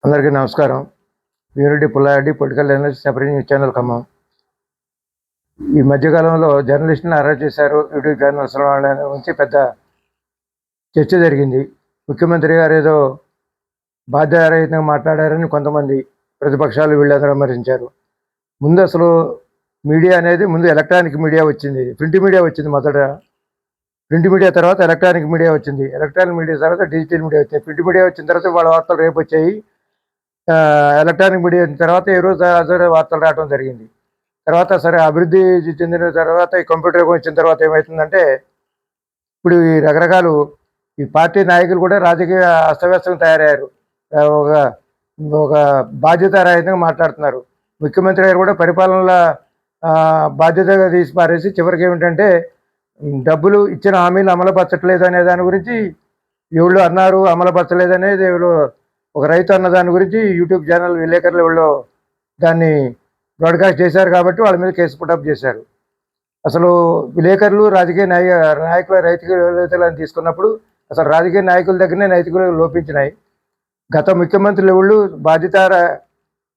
అందరికీ నమస్కారం. Veereddy Pulla Reddy political analyst separate news channel Khammam. ఈ మధ్యకాలంలో జర్నలిస్టులను అరెస్ట్ చేశారు. యూట్యూబ్ ఛానల్స్ వాళ్ళ గురించి పెద్ద చర్చ జరిగింది. ముఖ్యమంత్రి గారు ఏదో బాధ్యతారహితంగా మాట్లాడారని కొంతమంది ప్రతిపక్షాలు వీళ్ళందరూ విమర్శించారు. ముందు అసలు మీడియా అనేది ముందు ఎలక్ట్రానిక్ మీడియా వచ్చింది, ప్రింట్ మీడియా వచ్చింది. మొదట ప్రింట్ మీడియా తర్వాత ఎలక్ట్రానిక్ మీడియా వచ్చింది, ఎలక్ట్రానిక్ మీడియా తర్వాత డిజిటల్ మీడియా వచ్చింది. ప్రింట్ మీడియా వచ్చిన తర్వాత వాళ్ళ వార్తలు రేపు వచ్చాయి. ఎలక్ట్రానిక్ మీడియా వచ్చిన తర్వాత ఈ రోజు వార్తలు రావడం జరిగింది. తర్వాత సరే అభివృద్ధి చెందిన తర్వాత ఈ కంప్యూటర్ వచ్చిన తర్వాత ఏమవుతుందంటే ఇప్పుడు ఈ రకరకాలు ఈ పార్టీ నాయకులు కూడా రాజకీయ అస్తవ్యస్తంగా తయారయ్యారు. ఒక ఒక బాధ్యతారహితంగా మాట్లాడుతున్నారు. ముఖ్యమంత్రి గారు కూడా పరిపాలనలో బాధ్యతగా తీసి పారేసి చివరికి ఏమిటంటే డబ్బులు ఇచ్చిన హామీలు అమలుపరచట్లేదు అనే దాని గురించి ఎవళ్ళు అన్నారు, అమలుపరచలేదు అనేది ఎవరు ఒక రైతు అన్న దాని గురించి యూట్యూబ్ ఛానల్ విలేకరులు ఎవరు దాన్ని బ్రాడ్కాస్ట్ చేశారు కాబట్టి వాళ్ళ మీద కేసు పుటప్ చేశారు. అసలు విలేకరులు రాజకీయ నాయకుల రైతులను తీసుకున్నప్పుడు అసలు రాజకీయ నాయకుల దగ్గరనే నైతికలు లోపించినాయి. గత ముఖ్యమంత్రులు ఎవళ్ళు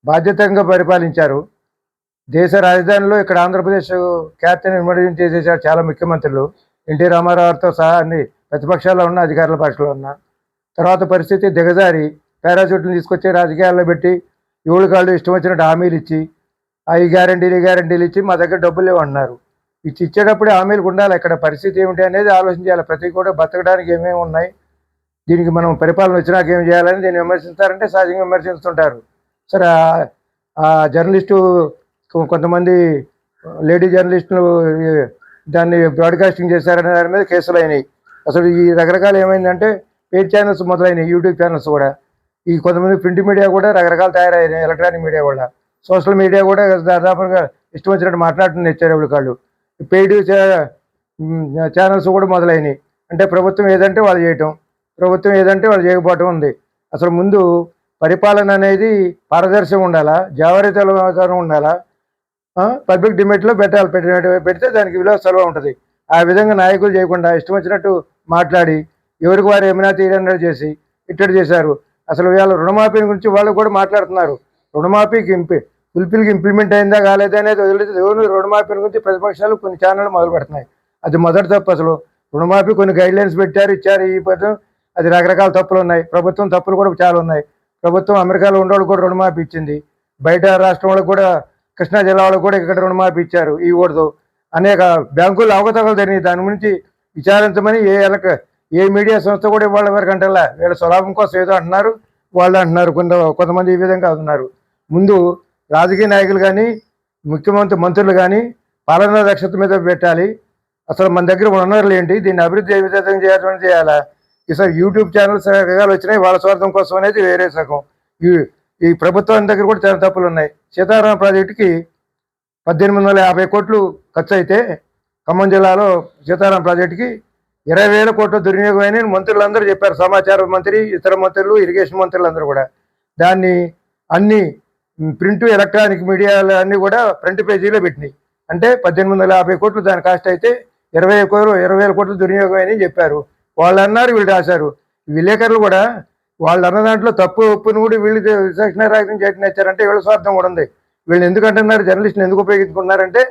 బాధ్యతంగా పరిపాలించారు. దేశ రాజధానిలో ఇక్కడ ఆంధ్రప్రదేశ్ ఖ్యాతిని విమర్శనం చేసేసారు చాలా ముఖ్యమంత్రులు. ఎన్టీ రామారావుతో సహా అన్ని ప్రతిపక్షాల్లో ఉన్న అధికారుల పక్షంలో ఉన్న తర్వాత పరిస్థితి దిగజారి పారాచూట్లను తీసుకొచ్చి రాజకీయాల్లో పెట్టి ఏళ్ళు కాళ్ళు ఇష్టం వచ్చినట్టు హామీలు ఇచ్చి ఈ గ్యారంటీలు ఇచ్చి మా దగ్గర డబ్బులు లేవన్నారు. ఇచ్చేటప్పుడే హామీలకు ఉండాలి. ఇక్కడ పరిస్థితి ఏమిటి అనేది ఆలోచించాలి. ప్రతి కూడా బతకడానికి ఏమేమి ఉన్నాయి, దీనికి మనం పరిపాలన వచ్చినాక ఏం చేయాలని దీన్ని విమర్శిస్తారంటే సహజంగా విమర్శిస్తుంటారు. సరే ఆ జర్నలిస్టు కొంతమంది లేడీ జర్నలిస్టులు దాన్ని బ్రాడ్కాస్టింగ్ చేశారనే దాని మీద కేసులు అయినాయి. అసలు ఈ రకరకాలు ఏమైందంటే పేడ్ ఛానల్స్ మొదలైనవి, యూట్యూబ్ ఛానల్స్ కూడా, ఈ కొంతమంది ప్రింట్ మీడియా కూడా రకరకాలు తయారైనాయి. ఎలక్ట్రానిక్ మీడియా కూడా, సోషల్ మీడియా కూడా దాదాపుగా ఇష్టం వచ్చినట్టు మాట్లాడుతున్న ఇచ్చారు వాళ్ళు. పెయిడ్ ఛానల్స్ కూడా మొదలైనవి. అంటే ప్రభుత్వం ఏదంటే వాళ్ళు చేయటం, ప్రభుత్వం ఏదంటే వాళ్ళు చేయకపోవటం ఉంది. అసలు ముందు పరిపాలన అనేది పారదర్శకంగా ఉండాలా, జవాబుదారీతనం ఉండాలా, పబ్లిక్ డిబేట్లో పెడితే దానికి విలువ సర్వ ఉంటుంది. ఆ విధంగా నాయకులు చేయకుండా ఇష్టం వచ్చినట్టు మాట్లాడి ఎవరికి వారు ఏమైనా తీరన్నట్టు చేసి ఇట్టడి చేశారు. అసలు వీళ్ళ రుణమాఫీ గురించి వాళ్ళు కూడా మాట్లాడుతున్నారు. రుణమాఫీకి ఫుల్ఫిల్గా ఇంప్లిమెంట్ అయిందా కాలేదా అనేది వదిలితే రుణమాఫీ గురించి ప్రతిపక్షాలు కొన్ని ఛానళ్ళు మొదలు పెడుతున్నాయి. అది మొదటి తప్పు. అసలు రుణమాఫీ కొన్ని గైడ్లైన్స్ ఇచ్చారు. ఈ పథకం అది రకరకాల తప్పులు ఉన్నాయి. ప్రభుత్వం తప్పులు కూడా చాలా ఉన్నాయి. ప్రభుత్వం అమెరికాలో ఉండేవాళ్ళు కూడా రుణమాఫీ ఇచ్చింది. బయట రాష్ట్రం వాళ్ళకు కూడా, కృష్ణా జిల్లా వాళ్ళకు కూడా ఇక్కడ రుణమాఫీ ఇచ్చారు. ఇవ్వకూడదు అనేక బ్యాంకులు అవకతవకలు జరిగినాయి. దాని గురించి విచారించమని ఏ మీడియా సంస్థ కూడా ఇవాళ వరకు అంటలా. వీళ్ళ స్వలాభం కోసం ఏదో అంటున్నారు, వాళ్ళు అంటున్నారు. కొంతమంది ఈ విధంగా అంటున్నారు. ముందు రాజకీయ నాయకులు కానీ మంత్రులు కానీ పాలనా దక్షత మీద పెట్టాలి. అసలు మన దగ్గర వనరులు ఏంటి, దీన్ని అభివృద్ధి ఏ విధంగా చేయాలా. ఈసారి యూట్యూబ్ ఛానల్స్ రకాలు వచ్చినాయి, వాళ్ళ స్వార్థం కోసం అనేది వేరే సగం. ఈ ప్రభుత్వం దగ్గర కూడా చాలా తప్పులు ఉన్నాయి. సీతారామ ప్రాజెక్టుకి 1850 కోట్లు ఖర్చు అయితే ఖమ్మం జిల్లాలో సీతారామ ప్రాజెక్టుకి 20,000 కోట్ల దుర్వినియోగం అయిన మంత్రులందరూ చెప్పారు. సమాచార మంత్రి, ఇతర మంత్రులు, ఇరిగేషన్ మంత్రులందరూ కూడా దాన్ని అన్ని ప్రింట్ ఎలక్ట్రానిక్ మీడియాలు అన్నీ కూడా ఫ్రంట్ పేజీలో పెట్టినాయి. అంటే 1850 కోట్లు దాని కాస్ట్ అయితే 20,000 కోట్లు దుర్వినియోగం అని చెప్పారు. వాళ్ళు అన్నారు, వీళ్ళు రాశారు. విలేకరులు కూడా వాళ్ళు అన్న దాంట్లో తప్పు ఒప్పుని కూడా వీళ్ళు విచక్షణ రహితం చేయడం ఇచ్చారంటే వీళ్ళ స్వార్థం కూడా ఉంది. వీళ్ళు ఎందుకంటున్నారు, జర్నలిస్టులు ఎందుకు ఉపయోగించుకున్నారంటే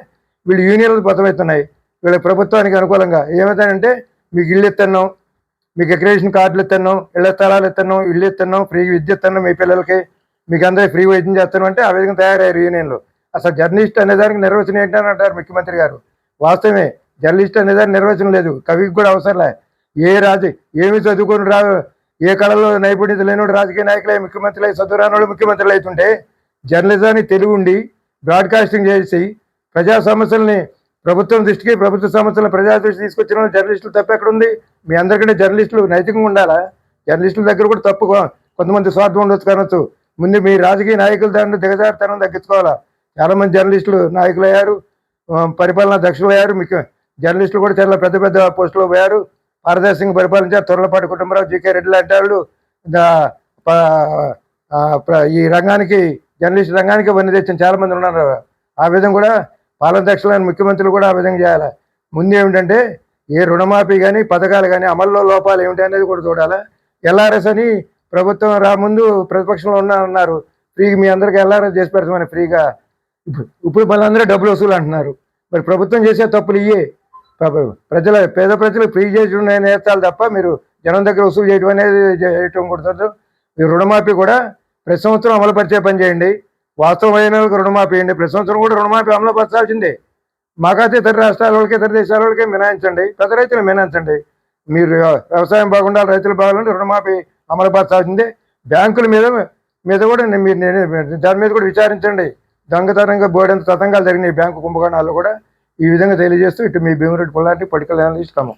వీళ్ళు యూనియన్లు బతమవుతున్నాయి. వీళ్ళ ప్రభుత్వానికి అనుకూలంగా ఏమవుతాయంటే మీకు ఇల్లు ఇస్తున్నాం, మీకు అక్రిడేషన్ కార్డులు ఇస్తున్నాం, ఇళ్ల స్థలాలు ఇస్తున్నాం, ఇల్లు ఇస్తున్నాం, ఫ్రీ విద్య ఇస్తున్నాం మీ పిల్లలకి, మీకు అందరికీ ఫ్రీ వైద్యం చేస్తున్నాం అంటే ఆ విధంగా తయారయ్యారు యూనియన్లు. అసలు జర్నలిస్ట్ అనేదానికి నిర్వచనం ఏంటని అంటారు ముఖ్యమంత్రి గారు. వాస్తవమే, జర్నలిస్ట్ అనేదానికి నిర్వచనం లేదు, కవికి కూడా అవసరంలే. ఏమి చదువుకొని ఏ కళలో నైపుణ్యత లేనివాడు రాజకీయ నాయకులే ముఖ్యమంత్రులు అయి, చదువురాని ముఖ్యమంత్రులు అవుతుంటే జర్నలిజాన్ని తెలుగు ఉండి బ్రాడ్కాస్టింగ్ చేసి ప్రజా సమస్యల్ని ప్రభుత్వం దృష్టికి, ప్రభుత్వ సమస్యలను ప్రజా దృష్టి తీసుకొచ్చిన జర్నలిస్టులు తప్పు ఎక్కడుంది? మీ అందరికంటే జర్నలిస్టులు నైతికంగా ఉండాలా? జర్నలిస్టుల దగ్గర కూడా తప్పు కొంతమంది స్వార్థం ఉండొచ్చు కానొచ్చు. ముందు మీ రాజకీయ నాయకుల దాన్ని దిగజారుతనం తగ్గించుకోవాలా. చాలామంది జర్నలిస్టులు నాయకులు అయ్యారు, పరిపాలనా దక్షులు అయ్యారు. జర్నలిస్టులు కూడా చాలా పెద్ద పెద్ద పోస్టులు పోయారు, పారదర్శకంగా పరిపాలించారు. త్వరలపాటి కుటుంబరావు, జీకే రెడ్డి లాంటి వాళ్ళు ఈ రంగానికి, జర్నలిస్ట్ రంగానికి వన్ని తెచ్చిన చాలామంది ఉన్నారు. ఆ విధంగా కూడా పాలన దక్షులైన ముఖ్యమంత్రులు కూడా ఆ విధంగా చేయాలి. ముందు ఏమిటంటే ఏ రుణమాఫీ కానీ పథకాలు కానీ అమల్లో లోపాలు ఏమిటి అనేది కూడా చూడాలి. ఎల్ఆర్ఎస్ అని ప్రభుత్వం రాముందు ప్రతిపక్షంలో అన్నారు ఫ్రీగా మీ అందరికి ఎల్ఆర్ఎస్ చేసి పెడతామని ఫ్రీగా. ఇప్పుడు వాళ్ళందరూ డబ్బులు వసూలు అంటున్నారు. మరి ప్రభుత్వం చేసే తప్పులు ఇయ్యే. పేద ప్రజలు ఫ్రీ చేయడం నేర్చాలి తప్ప మీరు జనం దగ్గర వసూలు చేయడం అనేది చేయటం కుదరదు. ఈ రుణమాఫీ కూడా ప్రతి సంవత్సరం అమలు పరిచే పని చేయండి. వాస్తవమైన రుణమాఫీ చేయండి. ప్రతి సంవత్సరం కూడా రుణమాఫీ అమలు పరచాల్సిందే. మాకైతే ఇతర రాష్ట్రాల వాళ్ళకి ఇతర దేశాల వాళ్ళకి మినాయించండి, పెద్ద రైతులు మినాయించండి. మీరు వ్యవసాయం బాగుండాలి, రైతులు బాగుండాలి, రుణమాఫీ అమలు పరచాల్సిందే. బ్యాంకుల మీద కూడా మీరు దాని మీద కూడా విచారించండి. దొంగతనంగా బోర్డంత తతంగాలు జరిగినాయి బ్యాంకు కుంభకోణాల్లో కూడా. ఈ విధంగా తెలియజేస్తూ ఇటు మీ భీమిరెడ్డి పుల్లారెడ్డి పొలిటికల్ అనలిస్ట్ ఖమ్మం.